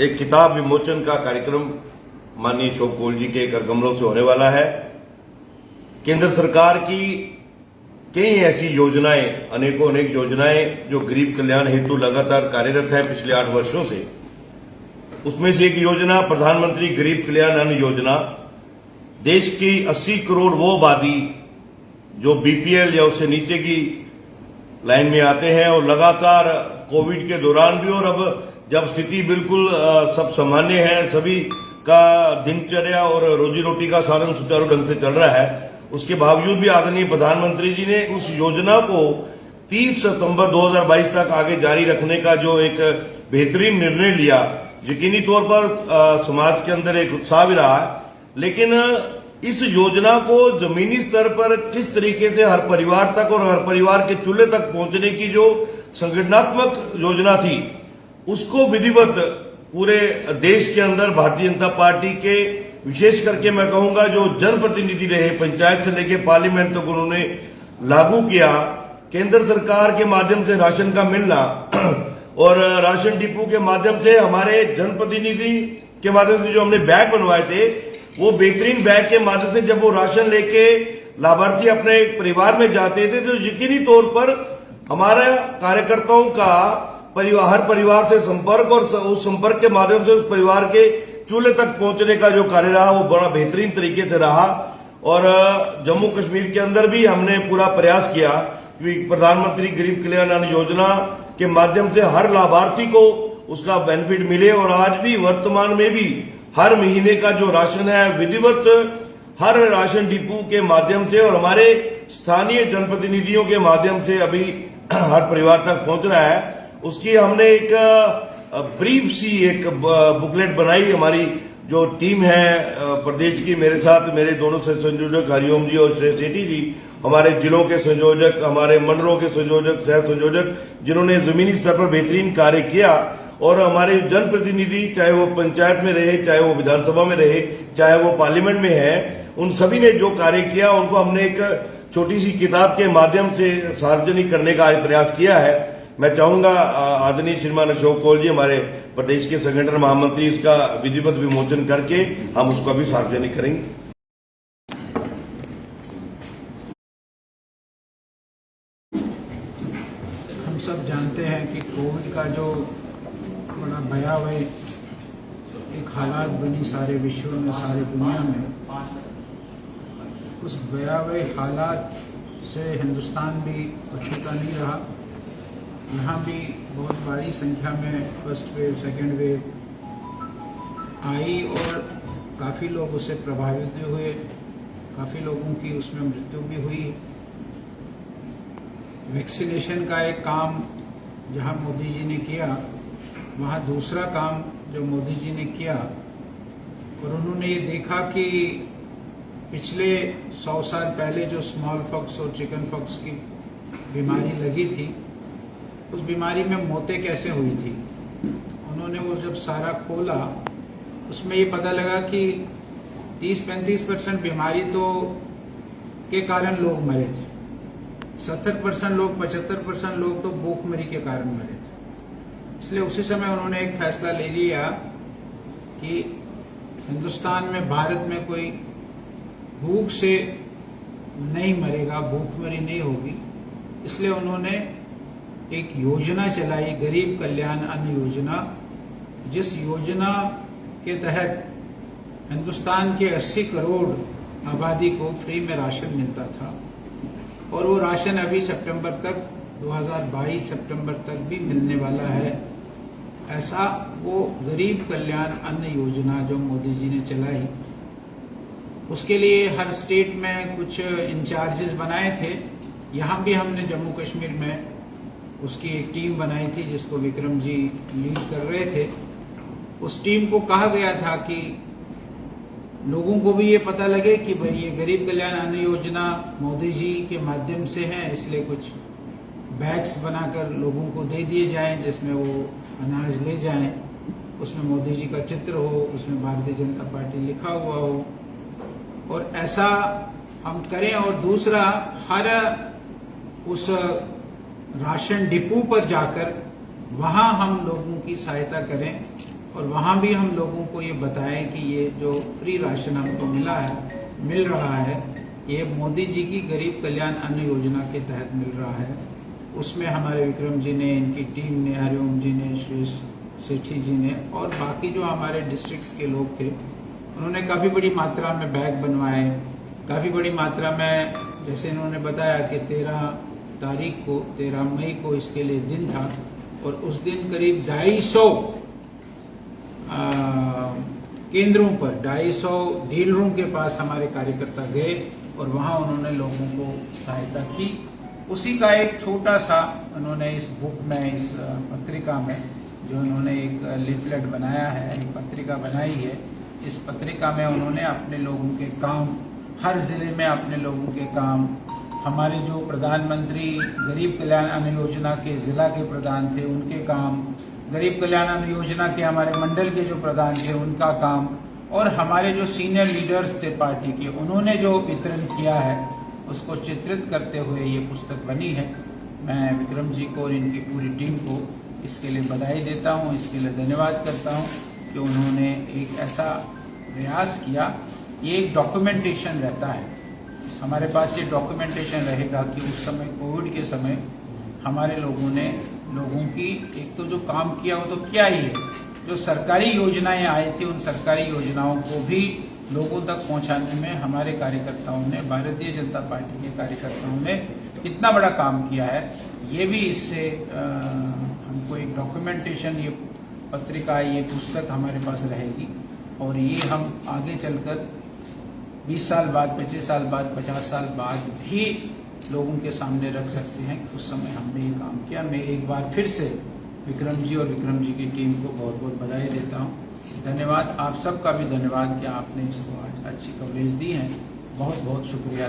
एक किताब विमोचन का कार्यक्रम माननीय अशोक कौल जी के कर कमलों से होने वाला है। केंद्र सरकार की कई ऐसी योजनाएं, अनेकों अनेक योजनाएं जो गरीब कल्याण हेतु लगातार कार्यरत है पिछले 8 वर्षों से। उसमें से एक योजना प्रधानमंत्री गरीब कल्याण अन्न योजना। देश की 80 करोड़ वो आबादी जो बीपीएल या उससे नीचे की लाइन में आते हैं और लगातार कोविड के दौरान भी, और अब जब स्थिति बिल्कुल सब सामान्य है, सभी का दिनचर्या और रोजी रोटी का साधन सुचारू ढंग से चल रहा है, उसके बावजूद भी आदरणीय प्रधानमंत्री जी ने उस योजना को 30 सितंबर 2022 तक आगे जारी रखने का जो एक बेहतरीन निर्णय लिया, यकीनी तौर पर समाज के अंदर एक उत्साह भी रहा है। लेकिन इस योजना को जमीनी स्तर पर किस तरीके से हर परिवार तक और हर परिवार के चूल्हे तक पहुंचने की जो संगठनात्मक योजना थी, उसको विधिवत पूरे देश के अंदर भारतीय जनता पार्टी के, विशेष करके मैं कहूंगा जो जनप्रतिनिधि रहे, पंचायत से लेकर पार्लियामेंट तक उन्होंने लागू किया। केंद्र सरकार के माध्यम से राशन का मिलना और राशन डिपो के माध्यम से हमारे जनप्रतिनिधि के माध्यम से जो हमने बैग बनवाए थे, वो बेहतरीन बैग के माध्यम से जब वो राशन लेके लाभार्थी अपने परिवार में जाते थे तो यकीनी तौर पर हमारे कार्यकर्ताओं का हर परिवार से संपर्क और उस संपर्क के माध्यम से उस परिवार के चूल्हे तक पहुंचने का जो कार्य रहा वो बड़ा बेहतरीन तरीके से रहा। और जम्मू कश्मीर के अंदर भी हमने पूरा प्रयास किया कि प्रधानमंत्री गरीब कल्याण अन्न योजना के माध्यम से हर लाभार्थी को उसका बेनिफिट मिले। और आज भी वर्तमान में भी हर महीने का जो राशन है विधिवत हर राशन डिपो के माध्यम से और हमारे स्थानीय जनप्रतिनिधियों के माध्यम से अभी हर परिवार तक पहुंच रहा है। उसकी हमने एक ब्रीफ सी एक बुकलेट बनाई। हमारी जो टीम है प्रदेश की, मेरे साथ मेरे दोनों से संयोजक हरिओम जी और श्रेय सेठी जी, हमारे जिलों के संयोजक, हमारे मंडलों के संयोजक, सह संयोजक, जिन्होंने जमीनी स्तर पर बेहतरीन कार्य किया, और हमारे जनप्रतिनिधि, चाहे वो पंचायत में रहे, चाहे वो विधानसभा में रहे, चाहे वो पार्लियामेंट में है, उन सभी ने जो कार्य किया उनको हमने एक छोटी सी किताब के माध्यम से सार्वजनिक करने का प्रयास किया है। मैं चाहूंगा आदरणीय श्रीमान अशोक कौल जी, हमारे प्रदेश के संगठन महामंत्री, इसका विधिवत विमोचन करके हम उसको भी सार्वजनिक करेंगे। हम सब जानते हैं कि कोविड का जो बड़ा भयावह एक हालात बनी सारे विश्व में, सारी दुनिया में, उस भयावह हालात से हिंदुस्तान भी अछूता नहीं रहा। यहाँ भी बहुत बड़ी संख्या में फर्स्ट वेव, सेकेंड वेव आई और काफ़ी लोग उससे प्रभावित भी हुए, काफ़ी लोगों की उसमें मृत्यु भी हुई। वैक्सीनेशन का एक काम जहाँ मोदी जी ने किया, वहाँ दूसरा काम जो मोदी जी ने किया, और उन्होंने ये देखा कि पिछले 100 साल पहले जो स्मॉल पॉक्स और चिकन पॉक्स की बीमारी लगी थी, उस बीमारी में मौतें कैसे हुई थी। उन्होंने वो जब सारा खोला, उसमें ये पता लगा कि 30-35% बीमारी तो के कारण लोग मरे थे, 70% लोग, 75% लोग तो भूखमरी के कारण मरे थे। इसलिए उसी समय उन्होंने एक फैसला ले लिया कि हिंदुस्तान में, भारत में कोई भूख से नहीं मरेगा, भूखमरी नहीं होगी। इसलिए उन्होंने एक योजना चलाई, गरीब कल्याण अन्न योजना, जिस योजना के तहत हिंदुस्तान के 80 करोड़ आबादी को फ्री में राशन मिलता था। और वो राशन अभी सितंबर तक, 2022 सितंबर तक भी मिलने वाला है। ऐसा वो गरीब कल्याण अन्न योजना जो मोदी जी ने चलाई, उसके लिए हर स्टेट में कुछ इंचार्जेस बनाए थे। यहाँ भी हमने जम्मू कश्मीर में उसकी एक टीम बनाई थी जिसको विक्रम जी लीड कर रहे थे। उस टीम को कहा गया था कि लोगों को भी ये पता लगे कि भाई ये गरीब कल्याण अन्न योजना मोदी जी के माध्यम से है, इसलिए कुछ बैग्स बनाकर लोगों को दे दिए जाएं जिसमें वो अनाज ले जाएं, उसमें मोदी जी का चित्र हो, उसमें भारतीय जनता पार्टी लिखा हुआ हो, और ऐसा हम करें। और दूसरा, हर उस राशन डिपो पर जाकर वहां हम लोगों की सहायता करें और वहाँ भी हम लोगों को ये बताएं कि ये जो फ्री राशन हमको मिल रहा है ये मोदी जी की गरीब कल्याण अन्न योजना के तहत मिल रहा है। उसमें हमारे विक्रम जी ने, इनकी टीम ने, हरिओम जी ने, श्री सेठी जी ने और बाकी जो हमारे डिस्ट्रिक्ट्स के लोग थे उन्होंने काफ़ी बड़ी मात्रा में बैग बनवाए। काफ़ी बड़ी मात्रा में, जैसे इन्होंने बताया कि 13 मई को इसके लिए दिन था और उस दिन करीब 250 केंद्रों पर 250 डीलरों के पास हमारे कार्यकर्ता गए और वहां उन्होंने लोगों को सहायता की। उसी का एक छोटा सा उन्होंने इस बुक में, इस पत्रिका में जो उन्होंने एक लीफलेट बनाया है, एक पत्रिका बनाई है, इस पत्रिका में उन्होंने अपने लोगों के काम, हर जिले में अपने लोगों के काम, हमारे जो प्रधानमंत्री गरीब कल्याण अन्न योजना के जिला के प्रधान थे उनके काम, गरीब कल्याण अन्न योजना के हमारे मंडल के जो प्रधान थे उनका काम और हमारे जो सीनियर लीडर्स थे पार्टी के, उन्होंने जो वितरण किया है उसको चित्रित करते हुए ये पुस्तक बनी है। मैं विक्रम जी को और इनकी पूरी टीम को इसके लिए बधाई देता हूँ, इसके लिए धन्यवाद करता हूँ कि उन्होंने एक ऐसा प्रयास किया। ये एक डॉक्यूमेंटेशन रहता है, हमारे पास ये डॉक्यूमेंटेशन रहेगा कि उस समय कोविड के समय हमारे लोगों ने लोगों की एक तो जो काम किया वो तो क्या ही है, जो सरकारी योजनाएं आई थी उन सरकारी योजनाओं को भी लोगों तक पहुंचाने में हमारे कार्यकर्ताओं ने, भारतीय जनता पार्टी के कार्यकर्ताओं ने कितना बड़ा काम किया है। ये भी इससे हमको एक डॉक्यूमेंटेशन, ये पत्रिका, ये पुस्तक हमारे पास रहेगी और ये हम आगे चलकर 20 साल बाद, 25 साल बाद, 50 साल बाद भी लोगों के सामने रख सकते हैं कि उस समय हमने ये काम किया। मैं एक बार फिर से विक्रम जी और विक्रम जी की टीम को बहुत बहुत बधाई देता हूँ। धन्यवाद, आप सबका भी धन्यवाद कि आपने इसको आज अच्छी कवरेज दी है। बहुत बहुत शुक्रिया।